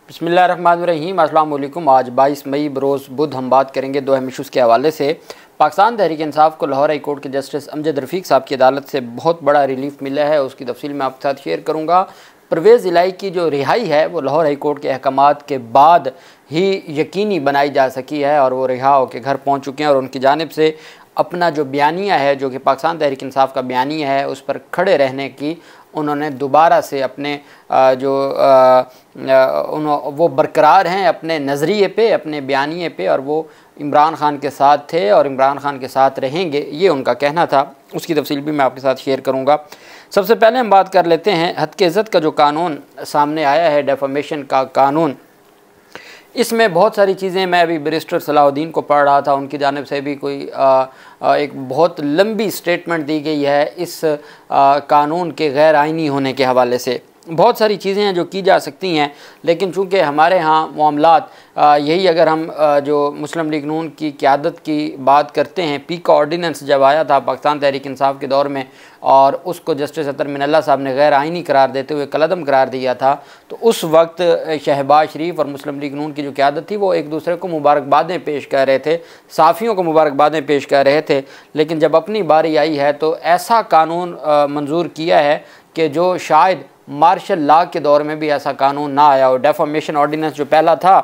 बिस्मिल्लाहिर्रहमानिर्रहीम। अस्सलाम वालेकुम। आज 22 मई बरोज़ बुध हम बात करेंगे दो अहम इशूज़ के हवाले से। पाकिस्तान तहरीक इंसाफ को लाहौर हाई कोर्ट के जस्टिस अमजद रफ़ीक साहब की अदालत से बहुत बड़ा रिलीफ मिला है, उसकी तफसील मैं आपके साथ शेयर करूँगा। परवेज़ इलाही की जो रिहाई है वो लाहौर हाई कोर्ट के अहकामात के बाद ही यकीनी बनाई जा सकी है और वो रिहा होकर घर पहुँच चुके हैं और उनकी जानिब से अपना जो बयानिया है, जो कि पाकिस्तान तहरीक इंसाफ का बयानिया है, उस पर खड़े रहने की उन्होंने दोबारा से अपने वो बरकरार हैं अपने नज़रिए पे, अपने बयानिए पे, और वो इमरान ख़ान के साथ थे और इमरान ख़ान के साथ रहेंगे, ये उनका कहना था। उसकी तफसील भी मैं आपके साथ शेयर करूँगा। सबसे पहले हम बात कर लेते हैं हद के इज़्ज़त का जो कानून सामने आया है, डेफामेशन का कानून। इसमें बहुत सारी चीज़ें, मैं अभी बैरिस्टर सलाहुद्दीन को पढ़ रहा था, उनकी जानिब से भी कोई एक बहुत लंबी स्टेटमेंट दी गई है इस कानून के गैर आइनी होने के हवाले से। बहुत सारी चीज़ें हैं जो की जा सकती हैं, लेकिन चूँकि हमारे यहाँ मामलात यही, अगर हम जो मुस्लिम लीग नून की क़यादत की बात करते हैं, पी का ऑर्डीनेंस जब आया था पाकिस्तान तहरीक इंसाफ के दौर में और उसको जस्टिस अतर मिनल्ला साहब ने गैर आइनी करार देते हुए कलअदम करार दिया था, तो उस वक्त शहबाज शरीफ और मुस्लिम लीग नून की जो क़यादत थी वो एक दूसरे को मुबारकबादें पेश कर रहे थे, साफ़ियों को मुबारकबादें पेश कर रहे थे। लेकिन जब अपनी बारी आई है तो ऐसा कानून मंजूर किया है कि जो शायद मार्शल लॉ के दौर में भी ऐसा कानून ना आया हो। डेफामेशन ऑर्डीनेंस जो पहला था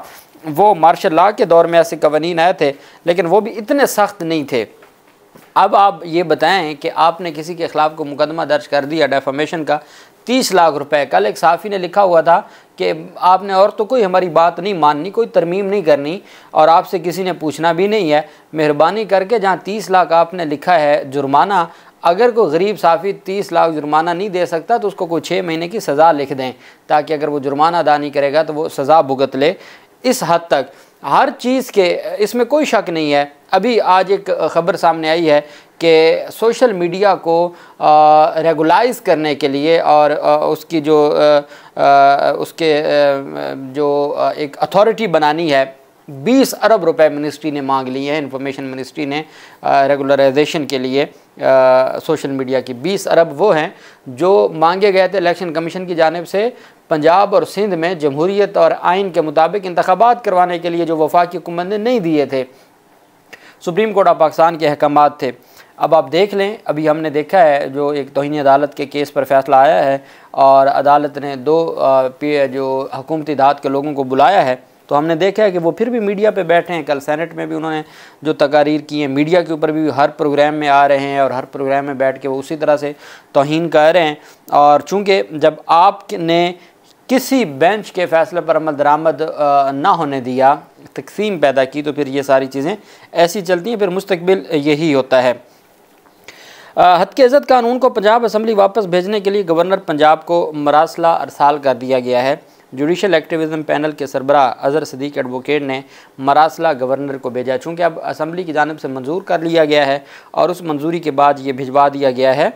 वो मार्शल लॉ के दौर में ऐसे कवानीन आए थे, लेकिन वो भी इतने सख्त नहीं थे। अब आप ये बताएं कि आपने किसी के ख़िलाफ़ को मुकदमा दर्ज कर दिया डेफामेशन का, 30 लाख रुपए। कल एक साफ़ी ने लिखा हुआ था कि आपने और तो कोई हमारी बात नहीं माननी, कोई तरमीम नहीं करनी और आपसे किसी ने पूछना भी नहीं है, मेहरबानी करके जहाँ 30 लाख आपने लिखा है जुर्माना, अगर कोई गरीब साफ़ी 30 लाख जुर्माना नहीं दे सकता तो उसको कोई 6 महीने की सज़ा लिख दें, ताकि अगर वो जुर्माना अदा नहीं करेगा तो वो सज़ा भुगत ले। इस हद तक हर चीज़ के इसमें कोई शक नहीं है। अभी आज एक ख़बर सामने आई है कि सोशल मीडिया को रेगुलाइज़ करने के लिए और उसकी जो एक अथॉरिटी बनानी है, 20 अरब रुपए मिनिस्ट्री ने मांग लिए हैं, इंफॉर्मेशन मिनिस्ट्री ने रेगुलराइजेशन के लिए सोशल मीडिया की 20 अरब वो हैं जो मांगे गए थे इलेक्शन कमीशन की जानिब से पंजाब और सिंध में जमहूरियत और आइन के मुताबिक इंतखाबात करवाने के लिए, जो वफाकी हुकूमत ने नहीं दिए थे। सुप्रीम कोर्ट ऑफ पाकिस्तान के अहकामात थे। अब आप देख लें, अभी हमने देखा है जो एक तौहीन अदालत के केस पर फैसला आया है और अदालत ने 2 जो हुकूमती धात के लोगों को बुलाया है, तो हमने देखा है कि वो फिर भी मीडिया पे बैठे हैं। कल सेनेट में भी उन्होंने जो तकारीर की हैं, मीडिया के ऊपर भी हर प्रोग्राम में आ रहे हैं और हर प्रोग्राम में बैठ के वो उसी तरह से तौहीन कर रहे हैं। और चूँकि जब आपने किसी बेंच के फ़ैसले पर अमल दरामद ना होने दिया, तकसीम पैदा की, तो फिर ये सारी चीज़ें ऐसी चलती हैं, फिर मुस्तकबिल यही होता है। हद के इज़्ज़त कानून को पंजाब असम्बली वापस भेजने के लिए गवर्नर पंजाब को मरासला अरसाल कर दिया गया है। जुडिशल एक्टिविज़म पैनल के सरबराह अज़हर सिद्दीक़ एडवोकेट ने मरासला गवर्नर को भेजा। चूँकि अब असम्बली की जानिब से मंजूर कर लिया गया है और उस मंजूरी के बाद ये भिजवा दिया गया है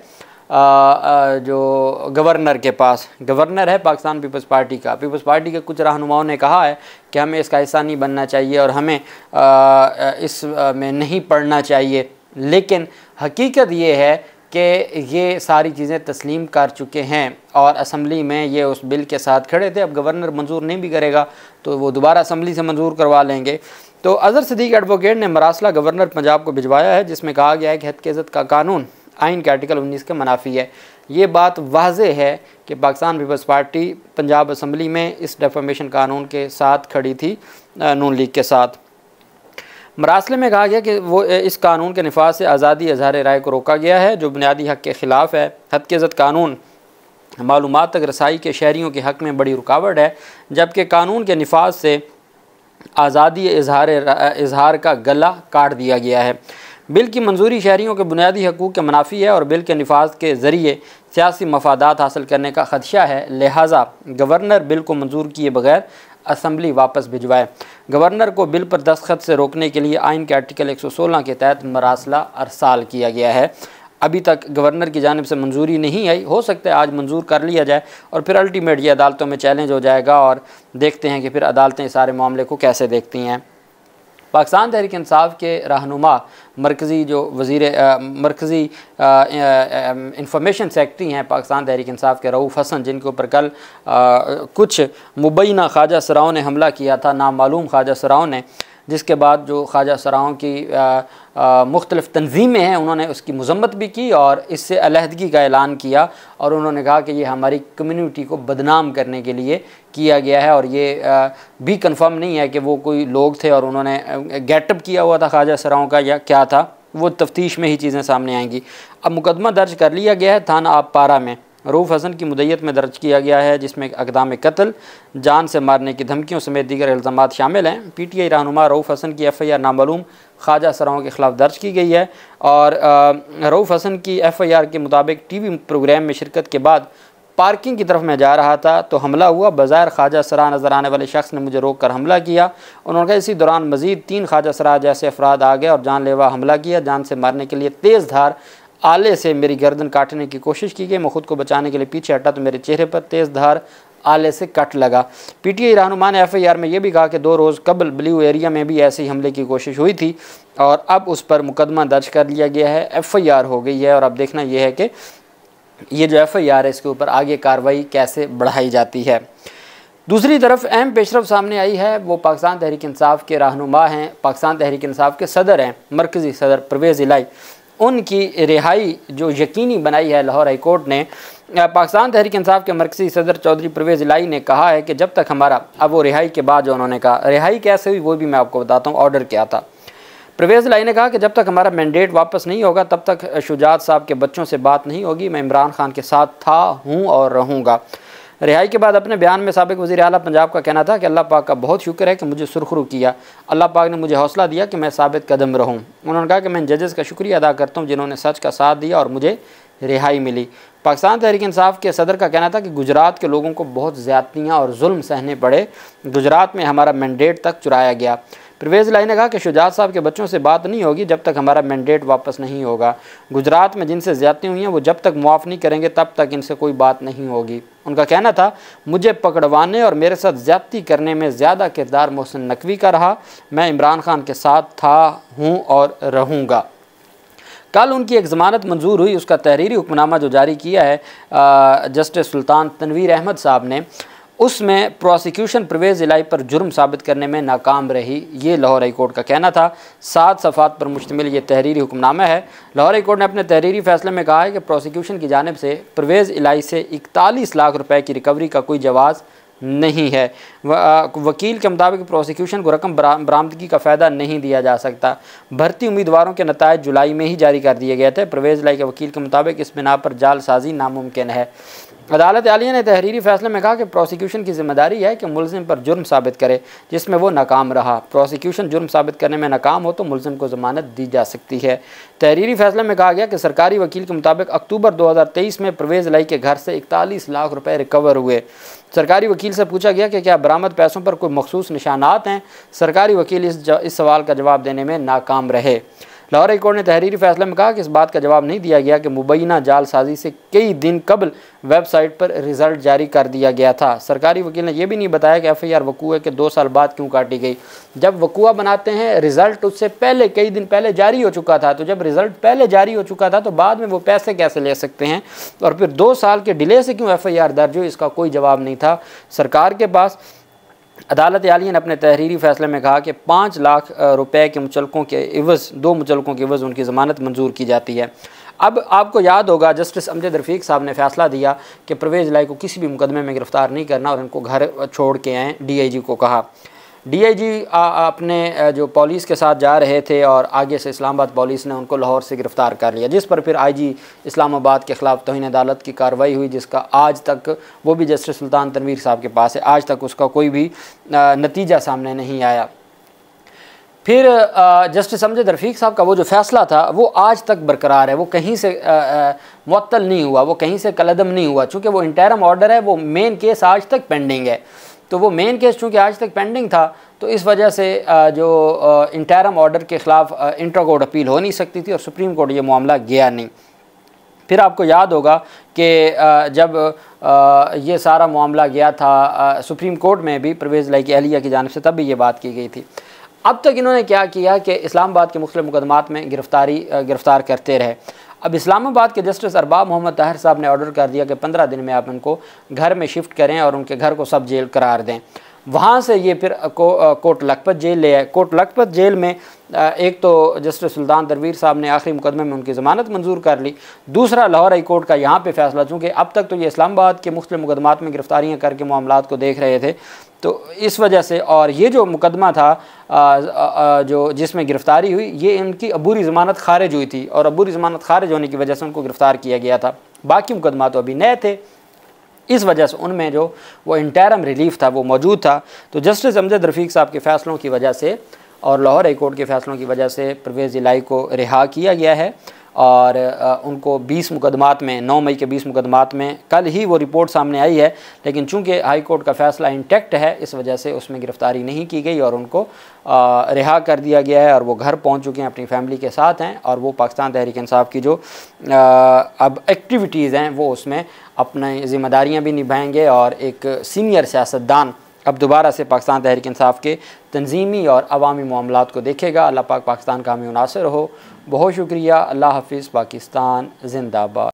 जो गवर्नर के पास। गवर्नर है पाकिस्तान पीपल्स पार्टी का। पीपल्स पार्टी के कुछ रहनुमाओं ने कहा है कि हमें इसका हिस्सा नहीं बनना चाहिए और हमें इस में नहीं पढ़ना चाहिए, लेकिन हकीकत ये है कि ये सारी चीज़ें तस्लीम कर चुके हैं और असम्बली में ये उस बिल के साथ खड़े थे। अब गवर्नर मंजूर नहीं भी करेगा तो वो दोबारा असम्बली से मंजूर करवा लेंगे। तो अज़हर सिद्दीक़ एडवोकेट ने मरासला गवर्नर पंजाब को भिजवाया है, जिसमें कहा गया है कि हद के इज़्ज़त का कानून आइन के आर्टिकल 19 के मुनाफी है। ये बात वाज़ेह है कि पाकिस्तान पीपल्स पार्टी पंजाब असम्बली में इस डेफामेशन कानून के साथ खड़ी थी, नून लीग के साथ। मरासले में कहा गया कि वो इस कानून के निफाज से आज़ादी इज़हार राय को रोका गया है, जो बुनियादी हक़ के ख़िलाफ़ है। हद के इज़्ज़त कानून मालूमात तक रसाई के शहरियों के हक़ में बड़ी रुकावट है, जबकि कानून के निफाज से आज़ादी इज़हार का गला काट दिया गया है। बिल की मंजूरी शहरियों के बुनियादी हकूक़ के मुनाफी है और बिल के निफाज के ज़रिए सियासी मफादात हासिल करने का ख़दशा है, लिहाजा गवर्नर बिल को मंजूर किए बगैर असम्बली वापस भिजवाए। गवर्नर को बिल पर दस्तखत से रोकने के लिए आइन के आर्टिकल 116 के तहत मरासला अरसाल किया गया है। अभी तक गवर्नर की जानिब से मंजूरी नहीं आई, हो सकता है आज मंजूर कर लिया जाए और फिर अल्टीमेट ये अदालतों में चैलेंज हो जाएगा और देखते हैं कि फिर अदालतें सारे मामले को कैसे देखती हैं। पाकिस्तान तहरीक इंसाफ के रहनुमा मरकज़ी जो मरकज़ी इंफॉर्मेशन सेक्रेटरी हैं पाकिस्तान तहरीक इंसाफ के रऊफ़ हसन, जिनके ऊपर कल कुछ मुबैना ख्वाजा सराओं ने हमला किया था, नामालूम ख्वाजा सराओं ने, जिसके बाद जो ख्वाजा सराओं की मुख्तलिफ़ तंजीमें हैं उन्होंने उसकी मज़म्मत भी की और इससे अलहदगी का ऐलान किया और उन्होंने कहा कि ये हमारी कम्युनिटी को बदनाम करने के लिए किया गया है और ये भी कंफर्म नहीं है कि वो कोई लोग थे और उन्होंने गेटअप किया हुआ था ख्वाजा सराओं का या क्या था, वो तफ्तीश में ही चीज़ें सामने आएंगी। अब मुकदमा दर्ज कर लिया गया है थाना आबपारा में, रऊफ़ हसन की मुद्दत में दर्ज किया गया है, जिसमें अक़दाम कत्ल, जान से मारने की धमकियों समेत दीगर इल्ज़ामात शामिल हैं। PTI रहनुमा रऊफ़ हसन की FIR नामालूम ख्वाजा सराओं के ख़िलाफ़ दर्ज की गई है और रऊफ़ हसन की FIR के मुताबिक TV प्रोग्राम में शिरकत के बाद पार्किंग की तरफ मैं जा रहा था तो हमला हुआ। बज़ाहिर ख्वाजा सरा नज़र आने वाले शख्स ने मुझे रोक कर हमला किया। उन्होंने कहा इसी दौरान मज़ीद 3 ख्वाजा सरा जैसे अफराद आ गए और जानलेवा हमला किया। जान से मारने के लिए तेज़ धार आले से मेरी गर्दन काटने की कोशिश की गई। मैं ख़ुद को बचाने के लिए पीछे हटा तो मेरे चेहरे पर तेज़ धार आले से कट लगा। PTI रहनुमा ने FIR में यह भी कहा कि 2 रोज़ कबल ब्लू एरिया में भी ऐसे ही हमले की कोशिश हुई थी और अब उस पर मुकदमा दर्ज कर लिया गया है, FIR हो गई है और अब देखना यह है कि ये जो FIR है इसके ऊपर आगे कार्रवाई कैसे बढ़ाई जाती है। दूसरी तरफ अहम पेशरफ सामने आई है, वो पाकिस्तान तहरीक इंसाफ के रहनुमा हैं, पाकिस्तान तहरीक इंसाफ के सदर हैं, मरकज़ी सदर परवेज़ इलाही। उनकी रिहाई जो यकीनी बनाई है लाहौर हाई कोर्ट ने। पाकिस्तान तहरीक इंसाफ के मरकज़ी सदर चौधरी परवेज़ इलाही ने कहा है कि जब तक हमारा, अब वो रिहाई के बाद जो उन्होंने कहा, रिहाई कैसे हुई वो भी मैं आपको बताता हूँ, ऑर्डर क्या था। परवेज़ इलाही ने कहा कि जब तक हमारा मैंडेट वापस नहीं होगा तब तक शुजात साहब के बच्चों से बात नहीं होगी। मैं इमरान खान के साथ था, हूँ और रहूँगा। रिहाई के बाद अपने बयान में साबिक़ वज़ीर आला पंजाब का कहना था कि अल्लाह पाक का बहुत शुक्र है कि मुझे सुरखरू किया, अल्लाह पाक ने मुझे हौसला दिया कि मैं साबित कदम रहूँ। उन्होंने कहा कि मैं जजेस का शुक्रिया अदा करता हूँ जिन्होंने सच का साथ दिया और मुझे रिहाई मिली। पाकिस्तान तहरीक इंसाफ के सदर का कहना था कि गुजरात के लोगों को बहुत ज़्यादतियाँ और जुल्म सहने पड़े, गुजरात में हमारा मैंडेट तक चुराया गया। परवेज़ इलाही ने कहा कि शुजात साहब के बच्चों से बात नहीं होगी जब तक हमारा मैंडेट वापस नहीं होगा। गुजरात में जिनसे ज़्यादती हुई हैं वो जब तक मुआफ़ नहीं करेंगे तब तक इनसे कोई बात नहीं होगी। उनका कहना था मुझे पकड़वाने और मेरे साथ ज़्यादती करने में ज़्यादा किरदार मोहसिन नकवी का रहा। मैं इमरान खान के साथ था, हूँ और रहूँगा। कल उनकी एक ज़मानत मंजूर हुई, उसका तहरीरी हुक्मनामा जो जारी किया है जस्टिस सुल्तान तनवीर अहमद साहब ने, उसमें प्रोसिक्यूशन परवेज़ इलाही पर जुर्म साबित करने में नाकाम रही। ये लाहौर हाई कोर्ट का कहना था। 7 सफ़ात पर मुश्तमिल ये तहरीरी हुक्मनामा है। लाहौर हाई कोर्ट ने अपने तहरीरी फ़ैसले में कहा है कि प्रोसिक्यूशन की जानिब से परवेज़ इलाही से 41 लाख रुपए की रिकवरी का कोई जवाज़ नहीं है। वकील के मुताबिक प्रोसिक्यूशन को रकम बरामदगी का फ़ायदा नहीं दिया जा सकता। भर्ती उम्मीदवारों के नताइज जुलाई में ही जारी कर दिए गए थे। परवेज़ इलाही के वकील के मुताबिक इस बिना पर जालसाजी नामुमकिन है। अदालत आलिया ने तहरीरी फ़ैसले में कहा कि प्रोसिक्यूशन की ज़िम्मेदारी है कि मुलज़िम पर जुर्म साबित करे जिसमें वो नाकाम रहा। प्रोसिक्यूशन जुर्म साबित करने में नाकाम हो तो मुलज़िम को ज़मानत दी जा सकती है। तहरीरी फ़ैसले में कहा गया कि सरकारी वकील के मुताबिक अक्टूबर 2023 में परवेज़ इलाही के घर से 41 लाख रुपए रिकवर हुए। सरकारी वकील से पूछा गया कि क्या बरामद पैसों पर कोई मखसूस निशानात हैं। सरकारी वकील इस सवाल का जवाब देने में नाकाम रहे। लाहौर हाई कोर्ट ने तहरीरी फ़ैसले में कहा कि इस बात का जवाब नहीं दिया गया कि मुबैना जालसाजी से कई दिन कबल वेबसाइट पर रिज़ल्ट जारी कर दिया गया था। सरकारी वकील ने यह भी नहीं बताया कि FIR वकूए के 2 साल बाद क्यों काटी गई। जब वकूआ बनाते हैं रिज़ल्ट उससे पहले कई दिन पहले जारी हो चुका था, तो जब रिज़ल्ट पहले जारी हो चुका था तो बाद में वो पैसे कैसे ले सकते हैं, और फिर 2 साल के डिले से क्यों FIR दर्ज हुई, इसका कोई जवाब नहीं था सरकार के पास। अदालत आलिया ने अपने तहरीरी फ़ैसले में कहा कि 5 लाख रुपए के मुचलकों के इवज़ 2 मुचलकों के इवज़ उनकी ज़मानत मंजूर की जाती है। अब आपको याद होगा जस्टिस अमजद रफ़ीक साहब ने फ़ैसला दिया कि परवेज़ इलाही को किसी भी मुकदमे में गिरफ़्तार नहीं करना और इनको घर छोड़ के आएँ। DIG को कहा। DIG अपने जो पुलिस के साथ जा रहे थे और आगे से इस्लामाबाद पुलिस ने उनको लाहौर से गिरफ़्तार कर लिया, जिस पर फिर IG इस्लामाबाद के ख़िलाफ़ तौहीन अदालत की कार्रवाई हुई, जिसका आज तक, वो भी जस्टिस सुल्तान तनवीर साहब के पास है, आज तक उसका कोई भी नतीजा सामने नहीं आया। फिर जस्टिस अमजद रफ़ीक साहब का वो जो फ़ैसला था वो आज तक बरकरार है, वो कहीं से मुअत्तल नहीं हुआ, वो कहीं से कलअदम नहीं हुआ। चूँकि वो इंटरम ऑर्डर है, वो मेन केस आज तक पेंडिंग है, तो वो मेन केस चूँकि आज तक पेंडिंग था तो इस वजह से जो इंटरम ऑर्डर के ख़िलाफ़ इंटर कोर्ट अपील हो नहीं सकती थी और सुप्रीम कोर्ट ये मामला गया नहीं। फिर आपको याद होगा कि जब ये सारा मामला गया था सुप्रीम कोर्ट में भी परवेज़ इलाही की अहलिया की जानिब से, तब भी ये बात की गई थी। अब तक इन्होंने क्या किया कि इस्लामाबाद के मुख्तलिफ मुकदमात में गिरफ़्तार करते रहे। अब इस्लामाबाद के जस्टिस अरबाब मोहम्मद ताहिर साहब ने ऑर्डर कर दिया कि 15 दिन में आप इनको घर में शिफ्ट करें और उनके घर को सब जेल करार दें। वहाँ से ये फिर कोट लखपत जेल ले आए। कोट लखपत जेल में एक तो जस्टिस सुल्तान दरवीर साहब ने आखिरी मुकदमे में उनकी ज़मानत मंजूर कर ली, दूसरा लाहौर हाई कोर्ट का यहाँ पे फैसला, चूँकि अब तक तो ये इस्लामाबाद के मुख्तलिफ मुकदमात में गिरफ़्तारियाँ करके मामलात को देख रहे थे, तो इस वजह से, और ये जो मुकदमा था जो जिसमें गिरफ़्तारी हुई, ये इनकी अबूरी ज़मानत खारिज हुई थी और अबूरी ज़मानत खारिज होने की वजह से उनको गिरफ़्तार किया गया था। बाकी मुकदमा तो अभी नए थे, इस वजह से उनमें जो वो इंटरम रिलीफ था वो मौजूद था। तो जस्टिस अमजद रफ़ीक साहब के फ़ैसलों की वजह से और लाहौर हाई कोर्ट के फ़ैसलों की वजह से परवेज़ इलाही को रिहा किया गया है और उनको 20 मुकदमात में, 9 मई के 20 मुकदमात में कल ही वो रिपोर्ट सामने आई है, लेकिन चूंकि हाई कोर्ट का फ़ैसला इंटैक्ट है इस वजह से उसमें गिरफ़्तारी नहीं की गई और उनको रिहा कर दिया गया है और वो घर पहुंच चुके हैं, अपनी फैमिली के साथ हैं और वो पाकिस्तान तहरीक इंसाफ की जो अब एक्टिविटीज़ हैं वो उसमें अपनी ज़िम्मेदारियाँ भी निभाएंगे और एक सीनियर सियासतदान अब दोबारा से पाकिस्तान तहरीक इंसाफ के तंजीमी और अवामी मामलात को देखेगा। अल्लाह पाक पाकिस्तान का हमें नासिर हो। बहुत शुक्रिया। अल्लाह हाफिज़। पाकिस्तान जिंदाबाद।